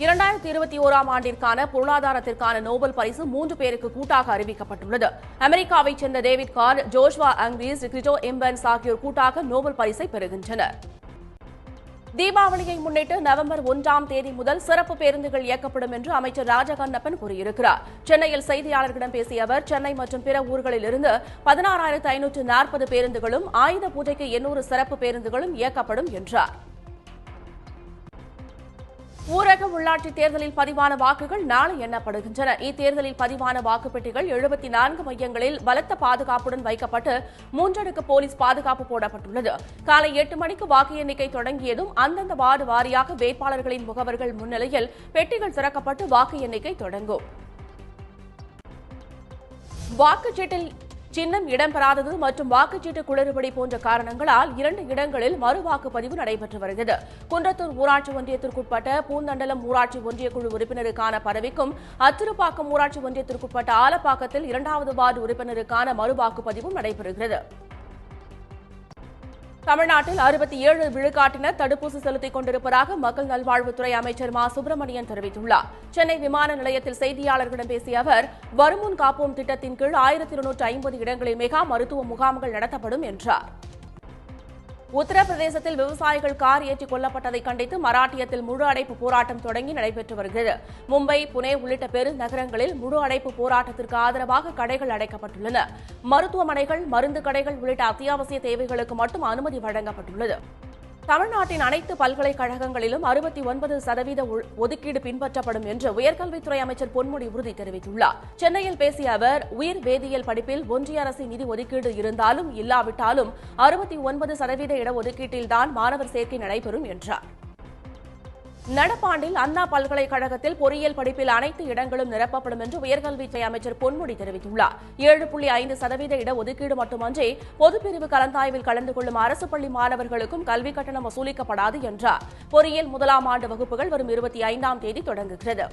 2021ஆம் ஆண்டிற்கான பொருளாதாரத்திற்கான நோபல் பரிசு 3 பேருக்கு கூட்டாக அறிவிக்கப்பட்டுள்ளது. அமெரிக்காவைச் சேர்ந்த டேவிட் கார்ட், ஜோஷ்வா அங்ரீஸ், கிரிட்டோ எம்பன்ஸ் ஆகியோர் கூட்டாக நோபல் பரிசை பெறுகின்றனர். தீபாவளியை முன்னிட்டு நவம்பர் 1ஆம் தேதி முதல் சிறப்பு பேருந்துகள் இயக்கப்படும் என்று அமைச்சர் ராஜகண்ணப்பன் கூறியிருக்கிறார். சென்னையில் செய்தியாளர்களிடம் பேசிய அவர், சென்னை மற்றும் பிற ஊர்களில் இருந்து 16,540 பேருந்துகளும், ஆயுத பூஜைக்கு 800 சிறப்பு பேருந்துகளும் இயக்கப்படும் என்றார். ஊரக உள்ளாட்சி தேர்தலில் பதிவான வாக்குகள் நாளை எண்ணப்படுகின்றன. இத்தேர்தலில் பதிவான வாக்குப்பெட்டிகள் 74 மையங்களில் பலத்த பாதுகாப்புடன் வைக்கப்பட்டு 3 அடுக்கு போலீஸ் பாதுகாப்பு போடப்பட்டுள்ளது. காலை 8 மணிக்கு வாக்கு எண்ணிக்கை தொடங்கியதும் அந்தந்த வார்டு வாரியாக வேட்பாளர்களின் முகவர்கள் முன்னிலையில் பெட்டிகள் திறக்கப்பட்டு வாக்கு எண்ணிக்கை தொடங்கும். வாக்குச்சீட்டில் சின்னம் இடம்பெறாதது மற்றும் வாக்குச்சீட்டு குளறுபடி போன்ற காரணங்களால் 2 இடங்களில் மறுவாக்குப்பதிவு நடைபெற்று வருகிறது. குன்றத்தூர் ஊராட்சி ஒன்றியத்திற்குட்பட்ட பூந்தண்டலம் ஊராட்சி ஒன்றியக்குழு உறுப்பினருக்கான பதவிக்கும், அத்திருப்பாக்கம் ஊராட்சி ஒன்றியத்திற்குட்பட்ட ஆலப்பாக்கத்தில் 2வது வார்டு உறுப்பினருக்கான மறுவாக்குப்பதிவும் நடைபெறுகிறது. தமிழ்நாட்டில் 67 விழுக்காட்டினர் தடுப்பூசி செலுத்திக் கொண்டிருப்பதாக மக்கள் நல்வாழ்வுத்துறை அமைச்சர் மா சுப்பிரமணியன் தெரிவித்துள்ளார். சென்னை விமான நிலையத்தில் செய்தியாளர்களிடம் பேசிய அவர், வருமுன் காப்போம் திட்டத்தின் கீழ் 1250 இடங்களில் மெகா மருத்துவ முகாம்கள் நடத்தப்படும் என்றார். உத்தரப்பிரதேசத்தில் விவசாயிகள் கார் ஏற்றிக் கொல்லப்பட்டதை கண்டித்து மராட்டியத்தில் முழு அடைப்பு போராட்டம் தொடங்கி நடைபெற்று வருகிறது. மும்பை, புனே உள்ளிட்ட பெருநகரங்களில் முழு அடைப்பு போராட்டத்திற்கு ஆதரவாக கடைகள் அடைக்கப்பட்டுள்ளன. மருத்துவமனைகள், மருந்து கடைகள் உள்ளிட்ட அத்தியாவசிய தேவைகளுக்கு மட்டும் அனுமதி வழங்கப்பட்டுள்ளது. தமிழ்நாட்டின் அனைத்து பல்கலைக்கழகங்களிலும் 69% ஒதுக்கீடு பின்பற்றப்படும் என்று உயர்கல்வித்துறை அமைச்சர் பொன்முடி உறுதி தெரிவித்துள்ளார். சென்னையில் பேசிய அவர், உயிர் வேதியியல் படிப்பில் ஒன்றிய அரசின் நிதி ஒதுக்கீடு இருந்தாலும் இல்லாவிட்டாலும் 69% இடஒதுக்கீட்டில்தான் மாணவர் சேர்க்கை நடைபெறும் என்றார். நடப்பாண்டில் அண்ணா பல்கலைக்கழகத்தில் பொறியியல் படிப்பில் அனைத்து இடங்களும் நிரப்பப்படும் என்று உயர்கல்வித்துறை அமைச்சர் பொன்முடி தெரிவித்துள்ளார். 7.5% இடஒதுக்கீடு மட்டுமன்றி பொதுப்பிரிவு கலந்தாய்வில் கலந்து கொள்ளும் அரசு பள்ளி மாணவர்களுக்கும் கல்வி கட்டணம் வசூலிக்கப்படாது என்றார். பொறியியல் 1ஆம் ஆண்டு வகுப்புகள் வரும் 25ஆம் தேதி தொடங்குகிறது.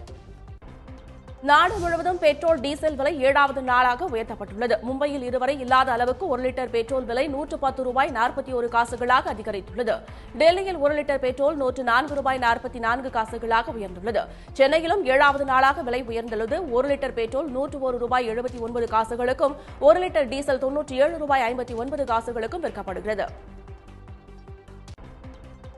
நாடு முழுவதும் பெட்ரோல், டீசல் விலை 7வது நாளாக உயர்த்தப்பட்டுள்ளது. மும்பையில் இதுவரை இல்லாத அளவுக்கு 1 லிட்டர் பெட்ரோல் விலை $110.41 அதிகரித்துள்ளது. டெல்லியில் 1 லிட்டர் பெட்ரோல் $104.44 உயர்ந்துள்ளது. சென்னையிலும் 7வது நாளாக விலை உயர்ந்துள்ளது. 1 லிட்டர் பெட்ரோல் $101.79 1 லிட்டர் டீசல் $97.59 விற்கப்படுகிறது.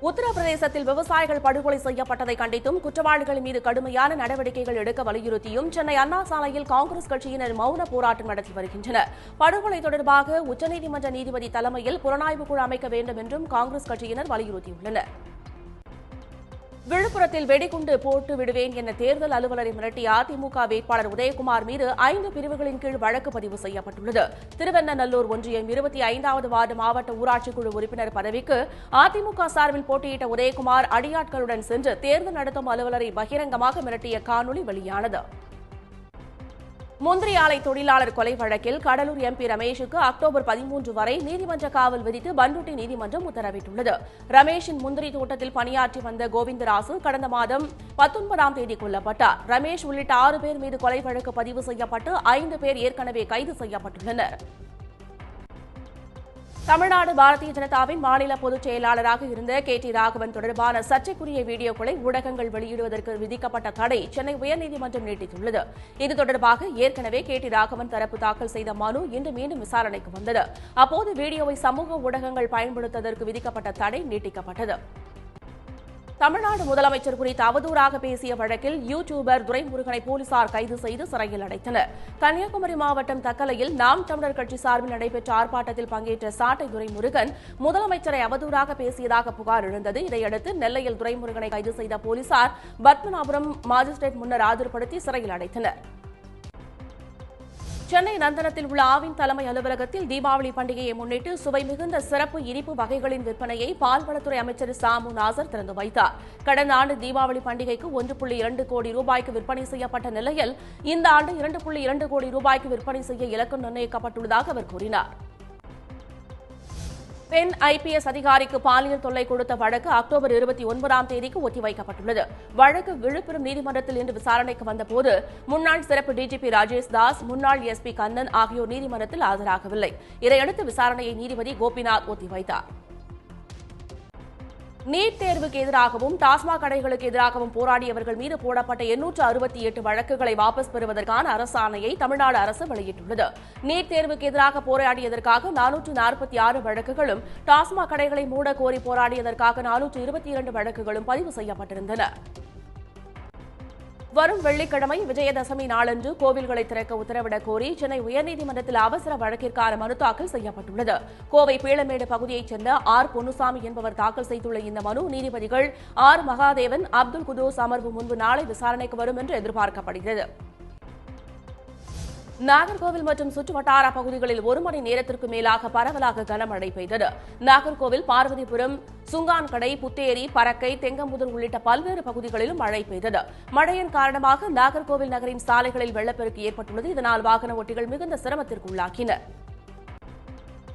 உத்தரப்பிரதேசத்தில் விவசாயிகள் படுகொலை செய்யப்பட்டதை கண்டித்தும், குற்றவாளிகள் மீது கடுமையான நடவடிக்கைகள் எடுக்க வலியுறுத்தியும் சென்னை அண்ணா சாலையில் காங்கிரஸ் கட்சியினர் மௌன போராட்டம் நடத்தி வருகின்றனர். படுகொலை தொடர்பாக உச்சநீதிமன்ற நீதிபதி தலைமையில் புலனாய்வு குழு அமைக்க வேண்டும் என்றும் காங்கிரஸ் கட்சியினர் வலியுறுத்தியுள்ளனர். விழுப்புரத்தில் வெடிகுண்டு போட்டு விடுவேன் என தேர்தல் அலுவலரை மிரட்டிய அதிமுக வேட்பாளர் உதயகுமார் மீது 5 பிரிவுகளின் கீழ் வழக்கு பதிவு செய்யப்பட்டுள்ளது. திருவெண்ணநல்லூர் ஒன்றியம் 25வது வார்டு மாவட்ட ஊராட்சிக்குழு உறுப்பினர் பதவிக்கு அதிமுக சார்பில் போட்டியிட்ட உதயகுமார் அடியாட்களுடன் சென்று தேர்தல் நடத்தும் அலுவலரை பகிரங்கமாக மிரட்டிய காணொலி வெளியானது. முந்திரி ஆலை தொழிலாளர் கொலை வழக்கில் கடலூர் எம்பி ரமேஷுக்கு அக்டோபர் 13 வரை நீதிமன்ற காவல் விதித்து பண்ருட்டி நீதிமன்றம் உத்தரவிட்டுள்ளது. ரமேஷின் முந்திரி தோட்டத்தில் பணியாற்றி வந்த கோவிந்தராசு கடந்த மாதம் 19ஆம் தேதி கொல்லப்பட்டார். ரமேஷ் உள்ளிட்ட 6 பேர் மீது கொலை வழக்கு பதிவு செய்யப்பட்டு 5 பேர் ஏற்கனவே கைது செய்யப்பட்டுள்ளனர். தமிழ்நாடு பாரதிய ஜனதாவின் மாநில பொதுச் செயலாளராக இருந்த KT ராகவன் தொடர்பான சர்ச்சைக்குரிய வீடியோக்களை ஊடகங்கள் வெளியிடுவதற்கு விதிக்கப்பட்ட தடை சென்னை உயர்நீதிமன்றம் நீட்டித்துள்ளது. இது தொடர்பாக ஏற்கனவே KT ராகவன் தரப்பு தாக்கல் செய்த மனு இன்று மீண்டும் விசாரணைக்கு வந்தது. அப்போது வீடியோவை சமூக ஊடகங்கள் பயன்படுத்துவதற்கு விதிக்கப்பட்ட தடை நீட்டிக்கப்பட்டது. தமிழ்நாடு முதலமைச்சர் குறித்து அவதூறாக பேசிய வழக்கில் யூடியூபர் துரைமுருகனை போலீசார் கைது செய்து சிறையில் அடைத்தனர். கன்னியாகுமரி மாவட்டம் தக்கலையில் நாம் தமிழர் கட்சி சார்பில் நடைபெற்ற ஆர்ப்பாட்டத்தில் பங்கேற்ற சாட்டை துரைமுருகன் முதலமைச்சரை அவதூறாக பேசியதாக புகார் எழுந்தது. இதையடுத்து நெல்லையில் துரைமுருகனை கைது செய்த போலீசார் பத்மநாபுரம் மாஜிஸ்ட்ரேட் முன்னர் ஆஜர்படுத்தி சிறையில் அடைத்தனர். சென்னை நந்தனத்தில் உள்ள ஆவின் தலைமை அலுவலகத்தில் தீபாவளி பண்டிகையை முன்னிட்டு சுவை மிகுந்த சிறப்பு இனிப்பு வகைகளின் விற்பனையை பால்வளத்துறை அமைச்சர் சாமு நாசர் திறந்து வைத்தார். கடந்த ஆண்டு தீபாவளி பண்டிகைக்கு 1.2 கோடி ரூபாய்க்கு விற்பனை செய்யப்பட்ட நிலையில் இந்த ஆண்டு 2.2 கோடி ரூபாய்க்கு விற்பனை செய்ய இலக்கு நிர்ணயிக்கப்பட்டுள்ளதாக அவர் கூறினார். பெண் IPS அதிகாரிக்கு பாலியல் தொல்லை கொடுத்த வழக்கு அக்டோபர் 29ஆம் தேதிக்கு ஒத்திவைக்கப்பட்டுள்ளது. வழக்கு விழுப்புரம் நீதிமன்றத்தில் இன்று விசாரணைக்கு வந்தபோது முன்னாள் சிறப்பு DGP ராஜேஷ் தாஸ், முன்னாள் SP கண்ணன் ஆகியோர் நீதிமன்றத்தில் ஆஜராகவில்லை. இதையடுத்து விசாரணையை நீதிபதி கோபிநாத் ஒத்திவைத்தார். நீட் தேர்வுக்கு எதிராகவும் டாஸ்மாக் கடைகளுக்கு எதிராகவும் போராடியவர்கள் மீது போடப்பட்ட 868 வழக்குகளை வாபஸ் பெறுவதற்கான அரசாணையை தமிழ்நாடு அரசு வெளியிட்டுள்ளது. நீட் தேர்வுக்கு எதிராக போராடியதற்காக 446 வழக்குகளும், டாஸ்மாக் கடைகளை மூட கோரி போராடியதற்காக 422 வழக்குகளும் பதிவு செய்யப்பட்டிருந்தன. வரும் வெள்ளிக்கிழமை விஜயதசமி நாளன்று கோவில்களை திறக்க உத்தரவிடக் கோரி சென்னை உயர்நீதிமன்றத்தில் அவசர வழக்கிற்கான மனு தாக்கல் செய்யப்பட்டுள்ளது. கோவை பீளமேடு பகுதியைச் சேர்ந்த ஆர். பொன்னுசாமி என்பவர் தாக்கல் செய்துள்ள இந்த மனு நீதிபதிகள் ஆர். மகாதேவன், அப்துல் குதூஸ் அமர்வு முன்பு நாளை விசாரணைக்கு வரும் என்று எதிர்பார்க்கப்படுகிறது. நாகர்கோவில் மற்றும் சுற்றுவட்டார பகுதிகளில் 1 மணி நேரத்திற்கு மேலாக பரவலாக கனமழை பெய்தது. நாகர்கோவில், பார்வதிபுரம், சுங்கான்கடை, புத்தேரி, பறக்கை, தெங்கம்புதூர் உள்ளிட்ட பல்வேறு பகுதிகளிலும் மழை பெய்தது. மழையின் காரணமாக நாகர்கோவில் நகரின் சாலைகளில் வெள்ளப்பெருக்கு ஏற்பட்டுள்ளது. இதனால் வாகன ஓட்டிகள் மிகுந்த சிரமத்திற்கு உள்ளாகினர்.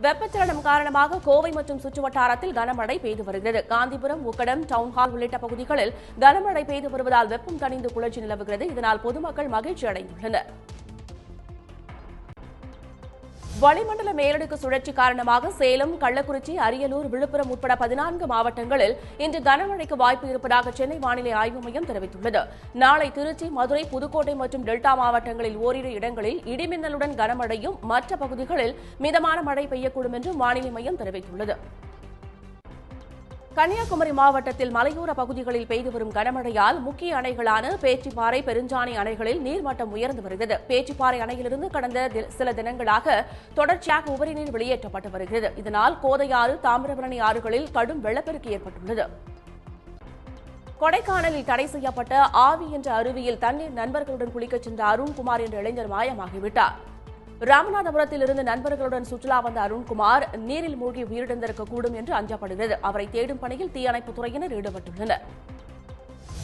வெப்பச்சலனம் காரணமாக கோவை மற்றும் சுற்றுவட்டாரத்தில் கனமழை பெய்து வருகிறது. காந்திபுரம், உக்கடம், டவுன்ஹால் உள்ளிட்ட பகுதிகளில் கனமழை பெய்து வருவதால் வெப்பம் தணிந்து குளிர்ச்சி நிலவுகிறது. இதனால் பொதுமக்கள் மகிழ்ச்சி அடைந்துள்ளனர். வளிமண்டல மேலடுக்கு சுழற்சி காரணமாக சேலம், கள்ளக்குறிச்சி, அரியலூர், விழுப்புரம் உட்பட 14 மாவட்டங்களில் இன்று கனமழைக்கு வாய்ப்பு இருப்பதாக சென்னை வானிலை ஆய்வு மையம் தெரிவித்துள்ளது. நாளை திருச்சி, மதுரை, புதுக்கோட்டை மற்றும் டெல்டா மாவட்டங்களில் ஓரிரு இடங்களில் இடிமின்னலுடன் கனமழையும், மற்ற பகுதிகளில் மிதமான மழை பெய்யக்கூடும் என்றும் வானிலை மையம் தெரிவித்துள்ளது. கன்னியாகுமரி மாவட்டத்தில் மலையோர பகுதிகளில் பெய்து வரும் கனமழையால் முக்கிய அணைகளான பேச்சிப்பாறை, பெருஞ்சாணி அணைகளில் நீர்மட்டம் உயர்ந்து வருகிறது. பேச்சிப்பாறை அணையிலிருந்து கடந்த சில தினங்களாக தொடர்ச்சியாக உபரிநீர் வெளியேற்றப்பட்டு வருகிறது. இதனால் கோதையாறு, தாமிரபரணி ஆறுகளில் கடும் வெள்ளப்பெருக்கு ஏற்பட்டுள்ளது. கொடைக்கானலில் தடை செய்யப்பட்ட ஆவி என்ற அருவியில் தண்ணீர் நண்பர்களுடன் குளிக்கச் சென்ற அருண்குமார் என்ற இளைஞர் மாயமாகிவிட்டார். ராமநாதபுரத்திலிருந்து நண்பர்களுடன் சுற்றுலா வந்த அருண்குமார் நீரில் மூழ்கி உயிரிழந்திருக்கக்கூடும் என்று அஞ்சப்படுகிறது. அவரை தேடும் பணியில் தீயணைப்புத் துறையினர் ஈடுபட்டுள்ளனர்.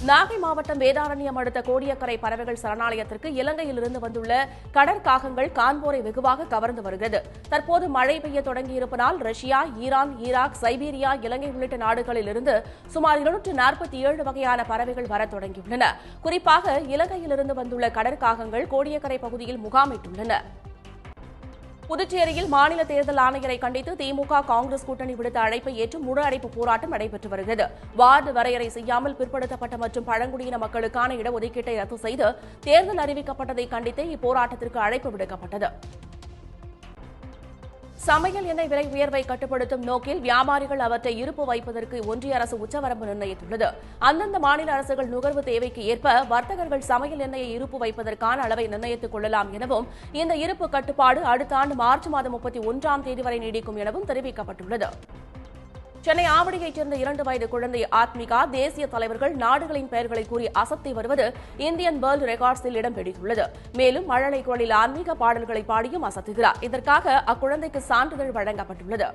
நாகை மாவட்டம் வேதாரண்யம் அடுத்த கோடியக்கரை பறவைகள் சரணாலயத்திற்கு இலங்கையிலிருந்து வந்துள்ள கடற்காகங்கள் காண்போரை வெகுவாக கவர்ந்து வருகிறது. தற்போது மழை பெய்ய தொடங்கியிருப்பதால் ரஷ்யா, ஈரான், ஈராக், சைபீரியா, இலங்கை உள்ளிட்ட நாடுகளில் இருந்து சுமார் 247 வகையான பறவைகள் வரத் தொடங்கியுள்ளன. குறிப்பாக இலங்கையிலிருந்து வந்துள்ள கடற்காகங்கள் கோடியக்கரை பகுதியில் முகாமிட்டுள்ளன. புதுச்சேரியில் மாநில தேர்தல் ஆணையரை கண்டித்து திமுக, காங்கிரஸ் கூட்டணி விடுத்த அழைப்பை ஏற்று முழு அடைப்பு போராட்டம் நடைபெற்று வருகிறது. வார்டு வரையறை செய்யாமல் பிற்படுத்தப்பட்ட மற்றும் பழங்குடியின மக்களுக்கான இடஒதுக்கீட்டை ரத்து செய்து தேர்தல் அறிவிக்கப்பட்டதை கண்டித்து இப்போராட்டத்திற்கு அழைப்பு விடுக்கப்பட்டது. சமையல் எண்ணெய் விலை உயர்வை கட்டுப்படுத்தும் நோக்கில் வியாபாரிகள் அவற்றை இருப்பு வைப்பதற்கு ஒன்றிய அரசு உச்சவரம்பு நிர்ணயித்துள்ளது. அந்தந்த மாநில அரசுகள் நுகர்வு தேவைக்கு ஏற்ப வர்த்தகர்கள் சமையல் எண்ணெயை இருப்பு வைப்பதற்கான அளவை நிர்ணயித்துக் கொள்ளலாம் எனவும், இந்த இருப்பு கட்டுப்பாடு அடுத்த ஆண்டு மார்ச் மாதம் 31ஆம் தேதி வரை நீடிக்கும் எனவும் தெரிவிக்கப்பட்டுள்ளது. சென்னை ஆவடியைச் சேர்ந்த 2 வயது குழந்தை ஆத்மிகா தேசிய தலைவர்கள் நாடுகளின் பெயர்களை கூறி அசத்தி வருவது இந்தியன் வேர்ல்டு ரெக்கார்ட்ஸில் இடம் பிடித்துள்ளது. மேலும் மழலை குரலில் ஆன்மீக பாடல்களை பாடியும் அசத்துகிறார். இதற்காக அக்குழந்தைக்கு சான்றிதழ் வழங்கப்பட்டுள்ளது.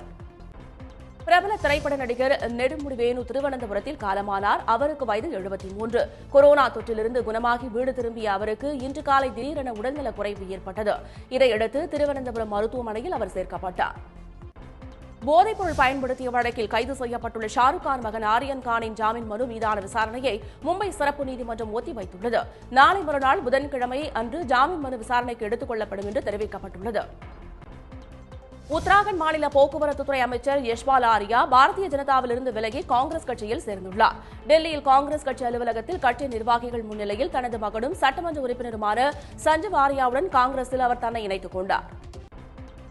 பிரபல திரைப்பட நடிகர் நெடுமுடி வேணு திருவனந்தபுரத்தில் காலமானார். அவருக்கு வயது 73. கொரோனா தொற்றிலிருந்து குணமாகி வீடு திரும்பிய அவருக்கு இன்று காலை திடீரென உடல்நலக் குறைவு ஏற்பட்டது. இதையடுத்து திருவனந்தபுரம் மருத்துவமனையில் அவர் சேர்க்கப்பட்டார். போதைப்பொருள் பயன்படுத்திய வழக்கில் கைது செய்யப்பட்டுள்ள ஷாருக் கான் மகன் ஆரியன் கானின் ஜாமீன் மனு மீதான விசாரணையை மும்பை சிறப்பு நீதிமன்றம் ஒத்திவைத்துள்ளது. நாளை மறுநாள் புதன்கிழமை அன்று ஜாமீன் மனு விசாரணைக்கு எடுத்துக் கொள்ளப்படும் என்று தெரிவிக்கப்பட்டுள்ளது. உத்தராகண்ட் மாநில போக்குவரத்துத்துறை அமைச்சர் யஷ்பால் ஆரியா பாரதிய ஜனதாவிலிருந்து விலகி காங்கிரஸ் கட்சியில் சேர்ந்துள்ளார். டெல்லியில் காங்கிரஸ் கட்சி அலுவலகத்தில் கட்சி நிர்வாகிகள் முன்னிலையில் தனது மகனும் சட்டமன்ற உறுப்பினருமான சஞ்சீவ் ஆரியாவுடன் காங்கிரஸில் அவர் தன்னை இணைத்துக் கொண்டார்.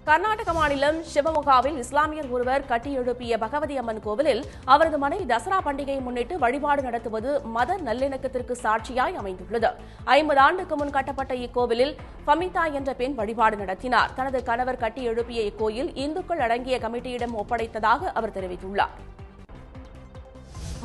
கர்நாடக மாநிலம் சிவமொகாவில் இஸ்லாமியர் ஒருவர் கட்டியெழுப்பிய பகவதி அம்மன் கோவிலில் அவரது மனைவி தசரா பண்டிகையை முன்னிட்டு வழிபாடு நடத்துவது மத நல்லிணக்கத்திற்கு சாட்சியாய் அமைந்துள்ளது. 50 ஆண்டுக்கு முன் கட்டப்பட்ட இக்கோவிலில் ஃபமிதா என்ற பெண் வழிபாடு நடத்தினார். தனது கணவர் கட்டி எழுப்பிய இக்கோயில் இந்துக்கள் அடங்கிய கமிட்டியிடம் ஒப்படைத்ததாக அவர் தெரிவித்துள்ளார்.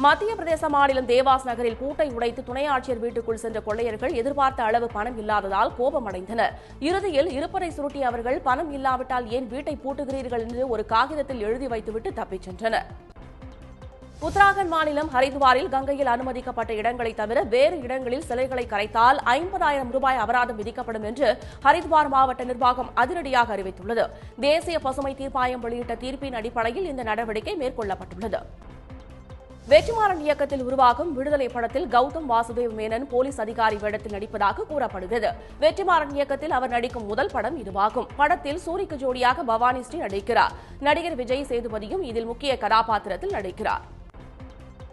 மத்திய பிரதேச மாநிலம் தேவாஸ் நகரில் பூட்டை உடைத்து துணை ஆட்சியர் வீட்டுக்குள் சென்ற கொள்ளையர்கள் எதிர்பார்த்த அளவு பணம் இல்லாததால் கோபமடைந்தனர். இறுதியில் இருப்பரை சுருட்டிய அவர்கள் பணம் இல்லாவிட்டால் ஏன் வீட்டை பூட்டுகிறீர்கள் என்று ஒரு காகிதத்தில் எழுதி வைத்துவிட்டு தப்பிச் சென்றனர். உத்தராகண்ட் மாநிலம் ஹரித்வாரில் கங்கையில் அனுமதிக்கப்பட்ட இடங்களை தவிர வேறு இடங்களில் சிலைகளை கரைத்தால் 50,000 ரூபாய் அபராதம் விதிக்கப்படும் என்று ஹரித்வார் மாவட்ட நிர்வாகம் அதிரடியாக அறிவித்துள்ளது. தேசிய பசுமை தீர்ப்பாயம் வெளியிட்ட தீர்ப்பின் அடிப்படையில் இந்த நடவடிக்கை மேற்கொள்ளப்பட்டுள்ளது. வெற்றிமாறன் இயக்கத்தில் உருவாகும் விடுதலை படத்தில் கௌதம் வாசுதேவ் மேனன் போலீஸ் அதிகாரி வேடத்தில் நடிப்பதாக கூறப்படுகிறது. வெற்றிமாறன் இயக்கத்தில் அவர் நடிக்கும் முதல் படம் இதுவாகும். படத்தில் சூரிக்கு ஜோடியாக பவானி ஸ்ரீ நடிக்கிறார். நடிகர் விஜய் சேதுபதியும் இதில் முக்கிய கதாபாத்திரத்தில் நடிக்கிறார்.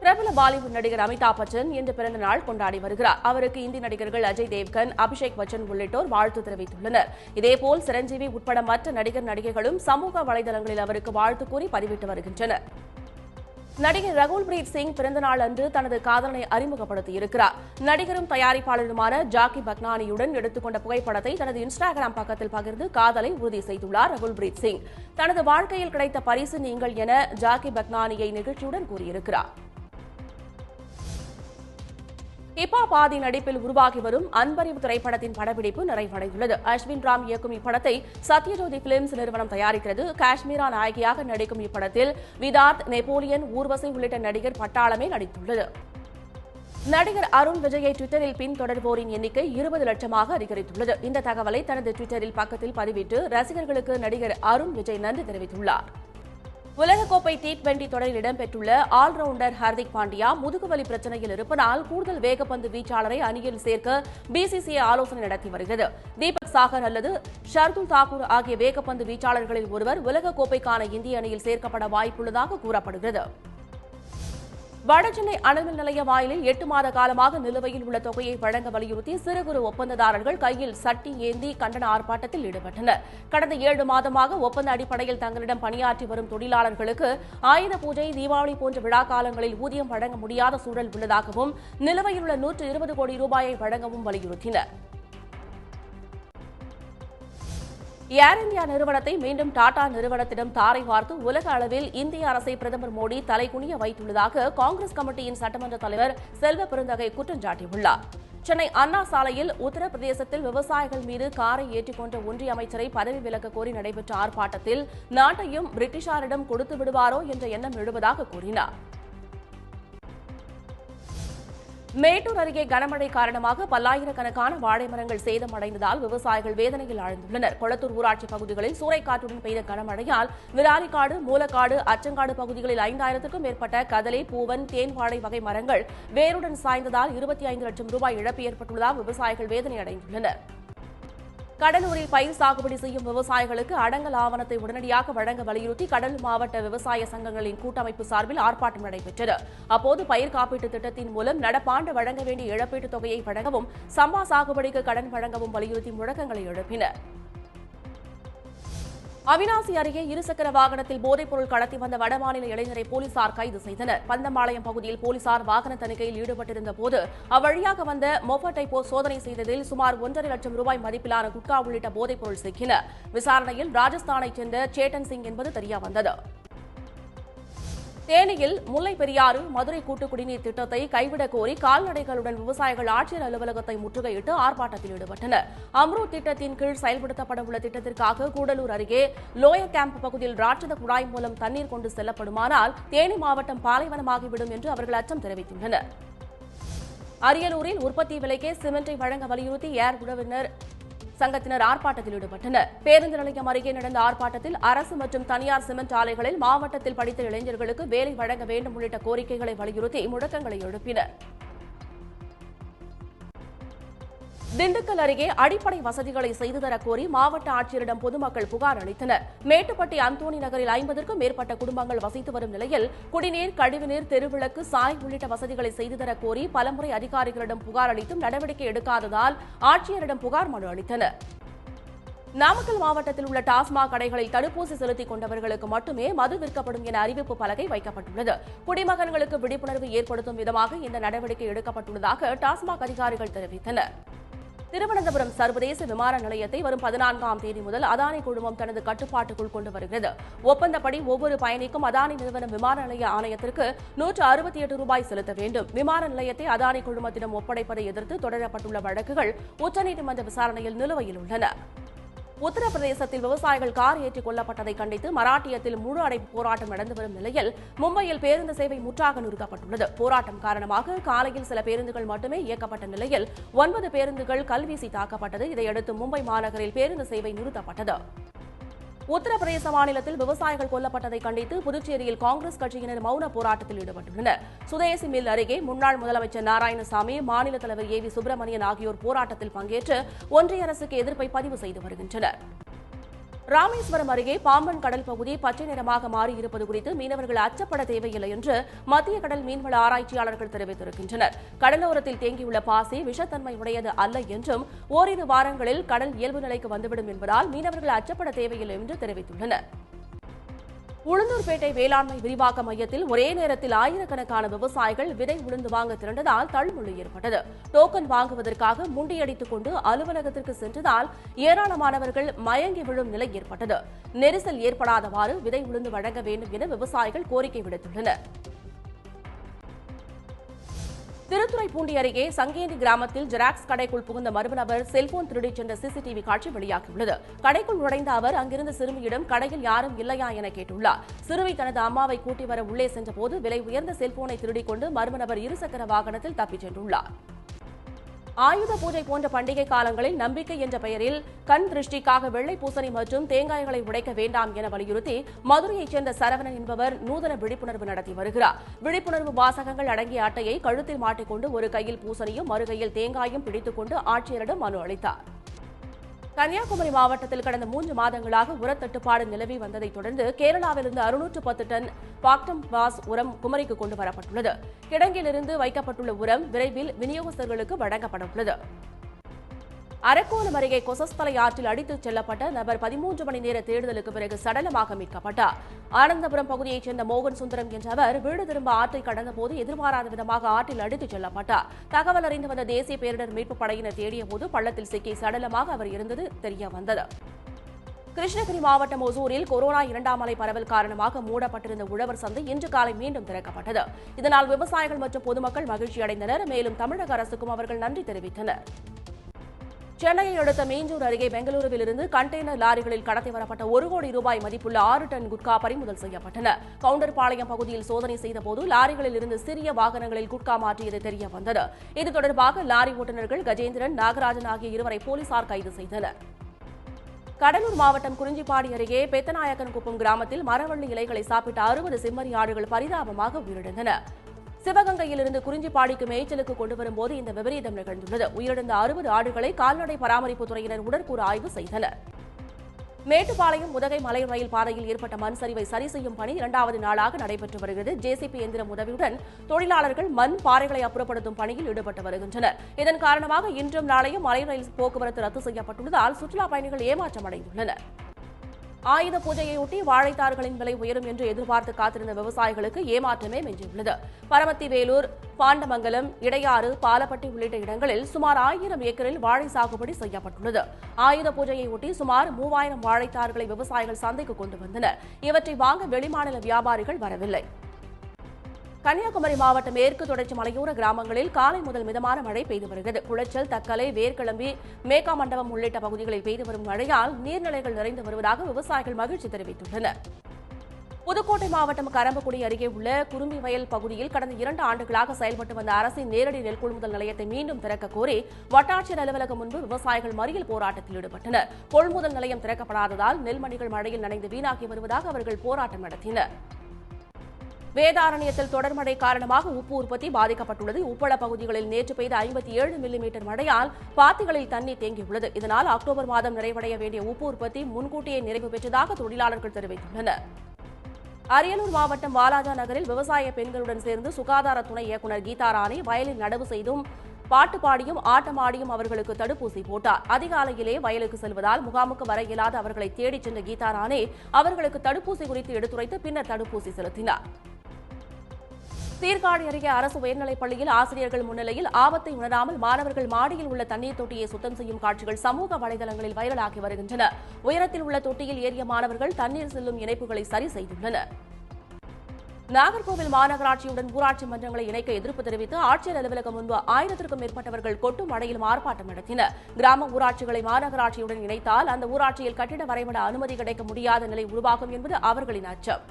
பிரபல பாலிவுட் நடிகர் அமிதாப் பச்சன் இன்று பிறந்த நாள் கொண்டாடி வருகிறார். அவருக்கு இந்தி நடிகர்கள் அஜய் தேவ்கன், அபிஷேக் பச்சன் உள்ளிட்டோர் வாழ்த்து தெரிவித்துள்ளனர். இதேபோல் சிரஞ்சீவி உட்பட மற்ற நடிகர் நடிகைகளும் சமூக வலைதளங்களில் அவருக்கு வாழ்த்து கூறி பதிவிட்டு வருகின்றனர். நடிகர் ரகுல் பிரீத் சிங் பிறந்தநாள் அன்று தனது காதலனை அறிமுகப்படுத்தியிருக்கிறார். நடிகரும் தயாரிப்பாளருமான ஜாக்கி பக்னானியுடன் எடுத்துக்கொண்ட புகைப்படத்தை தனது இன்ஸ்டாகிராம் பக்கத்தில் பகிர்ந்து காதலை உறுதி செய்துள்ளார் ரகுல் பிரீத் சிங். தனது வாழ்க்கையில் கிடைத்த பரிசு நீங்கள் என ஜாக்கி பக்னானியை நிகழ்ச்சியுடன் கூறியிருக்கிறார். ஹிப்ஹாப் ஆதி நடிப்பில் உருவாகி வரும் அன்பறிவு திரைப்படத்தின் படப்பிடிப்பு நிறைவடைந்துள்ளது. அஸ்வின் ராம் இயக்கும் இப்படத்தை சத்யஜோதி பிலிம்ஸ் நிறுவனம் தயாரிக்கிறது. காஷ்மீரா நாயகியாக நடிக்கும் இப்படத்தில் விதார்த், நெப்போலியன், ஊர்வசி உள்ளிட்ட நடிகர் பட்டாளமே நடித்துள்ளது. நடிகர் அருண் விஜயை டுவிட்டரில் பின்தொடர்வோரின் எண்ணிக்கை 20 லட்சமாக அதிகரித்துள்ளது. இந்த தகவலை தனது டுவிட்டரில் பக்கத்தில் பதிவிட்டு ரசிகர்களுக்கு நடிகர் அருண் விஜய் நன்றி தெரிவித்துள்ளார். உலகக்கோப்பை T20 தொடரில் இடம்பெற்றுள்ள ஆல்ரவுண்டர் ஹர்திக் பாண்டியா முதுகுவலி பிரச்சனையில் இருப்பதால் கூடுதல் வேகப்பந்து வீச்சாளரை அணியில் சேர்க்க BCCI ஆலோசனை நடத்தி வருகிறது. தீபக் சாகர் அல்லது ஷர்துல் தாக்கூர் ஆகிய வேகப்பந்து வீச்சாளர்களில் ஒருவர் உலகக்கோப்பைக்கான இந்திய அணியில் சேர்க்கப்பட வாய்ப்புள்ளதாக கூறப்படுகிறது. வடசென்னை அனல்மின் நிலைய வாயிலில் 8 மாத காலமாக நிலுவையில் உள்ள தொகையை வழங்க வலியுறுத்தி சிறு குறு ஒப்பந்ததாரர்கள் கையில் சட்டி ஏந்தி கண்டன ஆர்ப்பாட்டத்தில் ஈடுபட்டனர். கடந்த 7 மாதமாக ஒப்பந்த அடிப்படையில் தங்களிடம் பணியாற்றி வரும் தொழிலாளர்களுக்கு ஆயுத பூஜை, தீபாவளி போன்ற விழா காலங்களில் ஊதியம் வழங்க முடியாத சூழல் உள்ளதாகவும் நிலுவையில் உள்ள 120 கோடி ரூபாயை வழங்கவும் வலியுறுத்தினர். ஏர் இந்தியா நிறுவனத்தை மீண்டும் டாடா நிறுவனத்திடம் தாரை வார்த்து உலக அளவில் இந்திய அரசை பிரதமர் மோடி தலைகுனிய வைத்துள்ளதாக காங்கிரஸ் கமிட்டியின் சட்டமன்ற தலைவர் செல்வ பெருந்தகை குற்றம் சாட்டியுள்ளார். சென்னை அண்ணா சாலையில் உத்தரப்பிரதேசத்தில் விவசாயிகள் மீது காரை ஏற்றிக்கொண்ட ஒன்றிய அமைச்சரை பதவி விலக்க கோரி நடைபெற்ற ஆர்ப்பாட்டத்தில் நாட்டையும் பிரிட்டிஷாரிடம் கொடுத்து விடுவாரோ என்ற எண்ணம் எழுவதாக கூறினார். மேட்டூர் அருகே கனமழை காரணமாக பல்லாயிரக்கணக்கான வாழை மரங்கள் சேதமடைந்ததால் விவசாயிகள் வேதனையில் ஆழ்ந்துள்ளனர். கொளத்தூர் ஊராட்சி பகுதிகளில் சூறைக்காற்றுடன் பெய்த கனமழையால் விராலிக்காடு, மூலக்காடு, அச்சங்காடு பகுதிகளில் 5000க்கும் மேற்பட்ட கதலி, பூவன், தேன் வாழை வகை மரங்கள் வேருடன் சாய்ந்ததால் 25 லட்சம் ரூபாய் இழப்பு ஏற்பட்டுள்ளதால் விவசாயிகள் வேதனை அடைந்துள்ளனர். கடலூரில் பயிர் சாகுபடி செய்யும் விவசாயிகளுக்கு அடங்கல் ஆவணத்தை உடனடியாக வழங்க வலியுறுத்தி கடலூர் மாவட்ட விவசாய சங்கங்களின் கூட்டமைப்பு சார்பில் ஆர்ப்பாட்டம் நடைபெற்றது. அப்போது பயிர் காப்பீட்டு திட்டத்தின் மூலம் நடப்பாண்டு வழங்க வேண்டிய இழப்பீட்டுத் தொகையை வழங்கவும், சம்பா சாகுபடிக்கு கடன் வழங்கவும் வலியுறுத்தி முழக்கங்களை எழுப்பினர். அவிநாசி அருகே இருசக்கர வாகனத்தில் போதைப்பொருள் கடத்தி வந்த வடமாநில இளைஞரை போலீசார் கைது செய்தனர். பந்தம்பாளையம் பகுதியில் போலீசார் வாகன தணிக்கையில் ஈடுபட்டிருந்த போது அவ்வழியாக வந்த மோப்பட்டை சோதனை செய்ததில் சுமார் 1.5 லட்சம் ரூபாய் மதிப்பிலான குட்கா உள்ளிட்ட போதைப்பொருள் சிக்கின. விசாரணையில் ராஜஸ்தானைச் சேர்ந்த சேட்டன் சிங் என்பது தெரியவந்தது. தேனியில் முல்லை பெரியாறு மதுரை கூட்டு குடிநீர் திட்டத்தை கைவிடக் கோரி கால்நடைகளுடன் விவசாயிகள் ஆட்சியர் அலுவலகத்தை முற்றுகையிட்டு ஆர்ப்பாட்டத்தில் ஈடுபட்டனர். அம்ரூத் திட்டத்தின் கீழ் செயல்படுத்தப்பட உள்ள திட்டத்திற்காக கூடலூர் அருகே லோயர் கேம்ப் பகுதியில் ராட்சத குழாய் மூலம் தண்ணீர் கொண்டு செல்லப்படுமானால் தேனி மாவட்டம் பாலைவனமாகிவிடும் என்று அவர்கள் அச்சம் தெரிவித்துள்ளனர். அரியலூரில் உற்பத்தி விலைக்கே சிமெண்டை வழங்க வலியுறுத்தி ஏர் உழவினர் சங்கத்தினர் ஆர்ப்பாட்டத்தில் ஈடுபட்டனர். பேருந்து நிலையம் அருகே நடந்த ஆர்ப்பாட்டத்தில் அரசு மற்றும் தனியார் சிமெண்ட் ஆலைகளில் மாவட்டத்தில் படித்த இளைஞர்களுக்கு வேலை வழங்க வேண்டும் உள்ளிட்ட கோரிக்கைகளை வலியுறுத்தி முழக்கங்களை எழுப்பினர். திண்டுக்கல் அருகே அடிப்படை வசதிகளை செய்து தரக் கோரி மாவட்ட ஆட்சியரிடம் பொதுமக்கள் புகார் அளித்தனர். மேட்டுப்பட்டி அந்தோணி நகரில் 50க்கும் மேற்பட்ட குடும்பங்கள் வசித்து வரும் நிலையில் குடிநீர், கழிவுநீர், தெருவிளக்கு, சாலை உள்ளிட்ட வசதிகளை செய்து தரக் கோரி பலமுறை அதிகாரிகளிடம் புகார் அளித்தும் நடவடிக்கை எடுக்காததால் ஆட்சியரிடம் புகார் மனு அளித்தனர். நாமக்கல் மாவட்டத்தில் உள்ள டாஸ்மாக் கடைகளில் தடுப்பூசி செலுத்திக் கொண்டவர்களுக்கு மட்டுமே மது விற்கப்படும் என அறிவிப்பு பலகை வைக்கப்பட்டுள்ளது. குடிமகன்களுக்கு விழிப்புணர்வு ஏற்படுத்தும் விதமாக இந்த நடவடிக்கை எடுக்கப்பட்டுள்ளதாக டாஸ்மாக் அதிகாரிகள் தெரிவித்தனர். திருவனந்தபுரம் சர்வதேச விமான நிலையத்தை வரும் 14ஆம் தேதி முதல் அதானி குழுமம் தனது கட்டுப்பாட்டுக்குள் கொண்டு வருகிறது. ஒப்பந்தப்படி ஒவ்வொரு பயணிக்கும் அதானி நிறுவனம் விமான நிலைய ஆணையத்திற்கு 168 ரூபாய் செலுத்த வேண்டும். விமான நிலையத்தை அதானி குழுமத்திடம் ஒப்படைப்பதை எதிர்த்து தொடரப்பட்டுள்ள வழக்குகள் உச்சநீதிமன்ற விசாரணையில் நிலுவையில் உள்ளன. உத்தரப்பிரதேசத்தில் விவசாயிகள் கார் ஏற்றிக் கொல்லப்பட்டதை கண்டித்து மராட்டியத்தில் முழு அடைப்பு போராட்டம் நடந்து வரும் நிலையில் மும்பையில் பேருந்து சேவை முற்றாக நிறுத்தப்பட்டுள்ளது. போராட்டம் காரணமாக காலையில் சில பேருந்துகள் மட்டுமே இயக்கப்பட்ட நிலையில் 9 பேருந்துகள் கல்வீசி தாக்கப்பட்டது. இதையடுத்து மும்பை மாநகரில் பேருந்து சேவை நிறுத்தப்பட்டது. உத்தரப்பிரதேச மாநிலத்தில் விவசாயிகள் கொல்லப்பட்டதை கண்டித்து புதுச்சேரியில் காங்கிரஸ் கட்சியினர் மௌன போராட்டத்தில் ஈடுபட்டுள்ளனர். சுதேசி மில் அருகே முன்னாள் முதலமைச்சர் நாராயணசாமி, மாநில தலைவர் ஏ வி சுப்பிரமணியன் ஆகியோர் போராட்டத்தில் பங்கேற்று ஒன்றிய அரசுக்கு எதிர்ப்பை பதிவு செய்து வருகின்றனர். ராமேஸ்வரம் அருகே பாம்பன் கடல் பகுதி பச்சை நிறமாக மாறியிருப்பது குறித்து மீனவர்கள் அச்சப்பட தேவையில்லை என்று மத்திய கடல் மீன்வள ஆராய்ச்சியாளர்கள் தெரிவித்திருக்கின்றனர். கடலோரத்தில் தேங்கியுள்ள பாசி விஷத்தன்மை உடையது அல்ல என்றும் ஓரிரு வாரங்களில் கடல் இயல்பு நிலைக்கு வந்துவிடும் என்பதால் மீனவர்கள் அச்சப்பட தேவையில்லை என்று தெரிவித்துள்ளனர். உளுந்தூர்பேட்டை வேளாண்மை விரிவாக்க மையத்தில் ஒரே நேரத்தில் ஆயிரக்கணக்கான விவசாயிகள் விதை உளுந்து வாங்க திரண்டதால் தள்ளுமுள்ளு ஏற்பட்டது. டோக்கன் வாங்குவதற்காக முண்டியடித்துக் கொண்டு அலுவலகத்திற்கு சென்றதால் ஏராளமானவர்கள் மயங்கி விழும் நிலை ஏற்பட்டது. நெரிசல் ஏற்படாதவாறு விதை உளுந்து வழங்க வேண்டும் என விவசாயிகள் கோரிக்கை விடுத்துள்ளனர். திருத்துறைப்பூண்டி அருகே சங்கேந்தி கிராமத்தில் ஜெராக்ஸ் கடைக்குள் புகுந்த மர்ம நபர் செல்போன் திருடிச் சென்ற சிசிடிவி காட்சி வெளியாகியுள்ளது. கடைக்குள் நுழைந்த அவர் அங்கிருந்த சிறுமியிடம் கடையில் யாரும் இல்லையா என கேட்டுள்ளார். சிறுமி தனது அம்மாவை கூட்டி வர உள்ளே சென்றபோது விலை உயர்ந்த செல்போனை திருடிக் கொண்டு மர்ம நபர் இருசக்கர வாகனத்தில் தப்பிச் சென்றுள்ளார். ஆயுத பூஜை போன்ற பண்டிகை காலங்களில் நம்பிக்கை என்ற பெயரில் கண் திருஷ்டிக்காக வெள்ளை பூசணி மற்றும் தேங்காய்களை உடைக்க வேண்டாம் என வலியுறுத்தி மதுரையைச் சேர்ந்த சரவணன் என்பவர் நூதன விழிப்புணர்வு நடத்தி வருகிறார். விழிப்புணர்வு வாசகங்கள் அடங்கிய அட்டையை கழுத்தில் மாட்டிக்கொண்டு ஒரு கையில் பூசணியும் மறுகையில் தேங்காயும் பிடித்துக் கொண்டு ஆட்சியரிடம் மனு அளித்தார். கன்னியாகுமரி மாவட்டத்தில் கடந்த 3 மாதங்களாக உரத்தட்டுப்பாடு நிலவி வந்ததைத் தொடர்ந்து கேரளாவிலிருந்து 610 டன் பாக்டம் பாஸ் உரம் குமரிக்கு கொண்டு வரப்பட்டுள்ளது. கிடங்கிலிருந்து வைக்கப்பட்டுள்ள உரம் விரைவில் விநியோகஸ்தர்களுக்கு வழங்கப்பட உள்ளது. அரக்கோணம் அருகே கொசஸ்தலை ஆற்றில் அடித்துச் செல்லப்பட்ட நபர் 13 மணி நேர தேடுதலுக்கு பிறகு சடலமாக மீட்கப்பட்டார். ஆனந்தபுரம் பகுதியைச் சேர்ந்த மோகன் சுந்தரம் என்றவர் வீடு திரும்ப ஆற்றை கடந்தபோது எதிர்பாராத விதமாக ஆற்றில் அடித்துச் செல்லப்பட்டார். தகவல் அறிந்து வந்த தேசிய பேரிடர் மீட்புப் படையினர் தேடியபோது பள்ளத்தில் சிக்கி சடலமாக அவர் இருந்தது தெரியவந்தது. கிருஷ்ணகிரி மாவட்டம் ஒசூரில் கொரோனா 2ஆம் அலை பரவல் காரணமாக மூடப்பட்டிருந்த உழவர் சந்தை இன்று காலை மீண்டும் திறக்கப்பட்டது. இதனால் விவசாயிகள் மற்றும் பொதுமக்கள் மகிழ்ச்சியடைந்தனர். மேலும் தமிழக அரசுக்கும் அவர்கள் நன்றி தெரிவித்தனர். சென்னையை அடுத்த மீஞ்சூர் அருகே பெங்களூருவிலிருந்து கண்டெய்னர் லாரிகளில் கடத்தி வரப்பட்ட 1 கோடி ரூபாய் மதிப்புள்ள 6 டன் குட்கா பறிமுதல் செய்யப்பட்டன. கவுண்டர்பாளையம் பகுதியில் சோதனை செய்தபோது லாரிகளில் இருந்து சிறிய வாகனங்களில் குட்கா மாற்றியது தெரிய வந்தது. இது தொடர்பாக லாரி ஓட்டுநர்கள் கஜேந்திரன், நாகராஜன் ஆகிய இருவரை போலீசார் கைது செய்தனர். கடலூர் மாவட்டம் குறிஞ்சிப்பாடி அருகே பெத்தநாயக்கன்குப்பம் கிராமத்தில் மரவள்ளி இலைகளை சாப்பிட்ட 60 செம்மறி ஆடுகள் பரிதாபமாக உயிரிழந்தன. சிவகங்கையிலிருந்து குறிஞ்சிப்பாடிக்கு மேய்ச்சலுக்கு கொண்டு வரும்போது இந்த விபரீதம் நிகழ்ந்துள்ளது. உயிரிழந்த 60 ஆடுகளை கால்நடை பராமரிப்புத் துறையினர் உடற்கூறு ஆய்வு செய்தனர். மேட்டுப்பாளையம் உதகை மலை ரயில் பாதையில் ஏற்பட்ட மண் சரிவை சரி செய்யும் பணி 2வது நாளாக நடைபெற்று வருகிறது. ஜேசிபி எந்திரம் உதவியுடன் தொழிலாளர்கள் மண் பாறைகளை அப்புறப்படுத்தும் பணியில் ஈடுபட்டு வருகின்றனர். இதன் காரணமாக இன்றும் நாளையும் மலை ரயில் போக்குவரத்து ரத்து செய்யப்பட்டுள்ளதால் சுற்றுலாப் பயணிகள் ஏமாற்றம் அடைந்துள்ளனர். ஆயுத பூஜையொட்டி வாழைத்தார்களின் விலை உயரும் என்று எதிர்பார்த்து காத்திருந்த விவசாயிகளுக்கு ஏமாற்றமே மிஞ்சியுள்ளது. பரமத்தி வேலூர், பாண்டமங்கலம், இடையாறு, பாலப்பட்டி உள்ளிட்ட இடங்களில் சுமார் 1000 ஏக்கரில் வாழை சாகுபடி செய்யப்பட்டுள்ளது. ஆயுத பூஜையொட்டி சுமார் 3000 வாழைத்தார்களை விவசாயிகள் சந்தைக்கு கொண்டு வந்தனர். இவற்றை வாங்க வெளிமாநில வியாபாரிகள் வரவில்லை. கன்னியாகுமரி மாவட்ட மேற்கு தொடர்ச்சி மலையோர கிராமங்களில் காலை முதல் மிதமான மழை பெய்து வருகிறது. குளச்சல், தக்கலை, வேர்கிளம்பி, மேக்கா மண்டபம் உள்ளிட்ட பகுதிகளில் பெய்து வரும் மழையால் நீர்நிலைகள் நிறைந்து வருவதாக விவசாயிகள் மகிழ்ச்சி தெரிவித்துள்ளனர். புதுக்கோட்டை மாவட்டம் கரம்பக்குடி அருகே உள்ள குறும்பி வயல் பகுதியில் கடந்த 2 ஆண்டுகளாக செயல்பட்டு வந்த அரசின் நேரடி நெல் கொள்முதல் நிலையத்தை மீண்டும் திறக்க கோரி வட்டாட்சியர் அலுவலகம் முன்பு விவசாயிகள் மறியல் போராட்டத்தில் ஈடுபட்டனர். கொள்முதல் நிலையம் திறக்கப்படாததால் நெல்மணிகள் மழையில் நனைந்து வீணாகி வருவதாக அவர்கள் போராட்டம் நடத்தினர். வேதாரண்யத்தில் தொடர் மழை காரணமாக உப்பு உற்பத்தி பாதிக்கப்பட்டுள்ளது. உப்பள பகுதிகளில் நேற்று பெய்த 57 மில்லிமீட்டர் மழையால் பாத்திகளில் தண்ணீர் தேங்கியுள்ளது. இதனால் அக்டோபர் மாதம் நிறைவடைய வேண்டிய உப்பு உற்பத்தி முன்கூட்டியே நிறைவு பெற்றதாக தொழிலாளர்கள் தெரிவித்துள்ளனர். அரியலூர் மாவட்டம் வாலாஜா நகரில் விவசாய பெண்களுடன் சேர்ந்து சுகாதார துணை இயக்குநர் கீதா ராணி வயலில் நடவு செய்தும் பாட்டு பாடியும் ஆட்டமாடியும் அவர்களுக்கு தடுப்பூசி போட்டார். அதிகாலையிலே வயலுக்கு செல்வதால் முகாமுக்கு வர இயலாத அவர்களை தேடிச் சென்ற கீதா ராணி அவர்களுக்கு தடுப்பூசி குறித்து எடுத்துரைத்து பின்னர் தடுப்பூசி செலுத்தினார். சீர்காழி அருகே அரசு உயர்நிலைப் பள்ளியில் ஆசிரியர்கள் முன்னிலையில் ஆபத்தை உணராமல் மாணவர்கள் மாடியில் உள்ள தண்ணீர் தொட்டியை சுத்தம் செய்யும் காட்சிகள் சமூக வலைதளங்களில் வைரலாகி வருகின்றன. உயரத்தில் உள்ள தொட்டியில் ஏறிய மாணவர்கள் தண்ணீர் செல்லும் இணைப்புகளை சரி செய்துள்ளனர். நாகர்கோவில் மாநகராட்சியுடன் ஊராட்சி மன்றங்களை இணைக்க எதிர்ப்பு தெரிவித்து ஆட்சியர் அலுவலகம் முன்பு 1000க்கும் மேற்பட்டவர்கள் கொட்டும் மழையில் ஆர்ப்பாட்டம் நடத்தினர். கிராம ஊராட்சிகளை மாநகராட்சியுடன் இணைத்தால் அந்த ஊராட்சியில் கட்டிட வரைபட அனுமதி கிடைக்க முடியாத நிலை உருவாகும் என்பது அவர்களின் அச்சம்.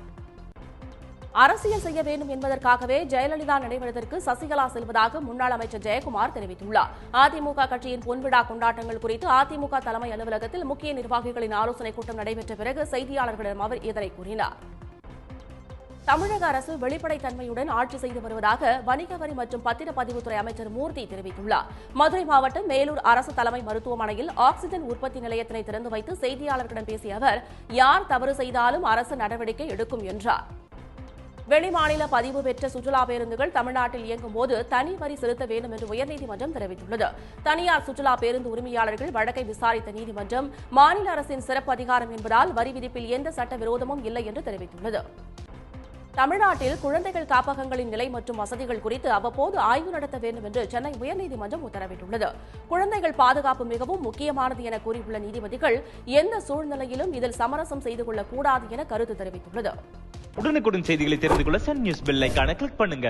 அரசியல் செய்ய வேண்டும் என்பதற்காகவே ஜெயலலிதா நினைவிடத்திற்கு சசிகலா செல்வதாக முன்னாள் அமைச்சர் ஜெயக்குமார் தெரிவித்துள்ளார். அதிமுக கட்சியின் பொன்விழா கொண்டாட்டங்கள் குறித்து அதிமுக தலைமை அலுவலகத்தில் முக்கிய நிர்வாகிகளின் ஆலோசனைக் கூட்டம் நடைபெற்ற பிறகு செய்தியாளர்களிடம் அவர் இதனை கூறினார். தமிழக அரசு வெளிப்படைத்தன்மையுடன் ஆட்சி செய்து வருவதாக வணிக வரி மற்றும் பத்திரப்பதிவுத்துறை அமைச்சர் மூர்த்தி தெரிவித்துள்ளார். மதுரை மாவட்டம் மேலூர் அரசு தலைமை மருத்துவமனையில் ஆக்ஸிஜன் உற்பத்தி நிலையத்தினை திறந்து வைத்து செய்தியாளர்களிடம் பேசிய அவர், யார் தவறு செய்தாலும் அரசு நடவடிக்கை எடுக்கும் என்றார். வெளிமாநில பதிவு பெற்ற சுற்றுலா பேருந்துகள் தமிழ்நாட்டில் இயங்கும் போது தனி வரி செலுத்த வேண்டும் என்று உயர்நீதிமன்றம் தெரிவித்துள்ளது. தனியார் சுற்றுலா பேருந்து உரிமையாளர்கள் வழக்கை விசாரித்த நீதிமன்றம், மாநில அரசின் சிறப்பு அதிகாரம் என்பதால் வரி விதிப்பில் எந்த சட்ட விரோதமும் இல்லை என்று தெரிவித்துள்ளது. தமிழ்நாட்டில் குழந்தைகள் காப்பகங்களின் நிலை மற்றும் வசதிகள் குறித்து அவ்வப்போது ஆய்வு நடத்த வேண்டும் என்று சென்னை உயர்நீதிமன்றம் உத்தரவிட்டுள்ளது. குழந்தைகள் பாதுகாப்பு மிகவும் முக்கியமானது என கூறியுள்ள நீதிபதிகள், எந்த சூழ்நிலையிலும் இதில் சமரசம் செய்து கொள்ளக்கூடாது என கருத்து தெரிவித்துள்ளது. உடனுக்குடன் செய்திகளை தெரிந்து கொள்ள சன் நியூஸ் பெல் ஐகானை கிளிக் பண்ணுங்க.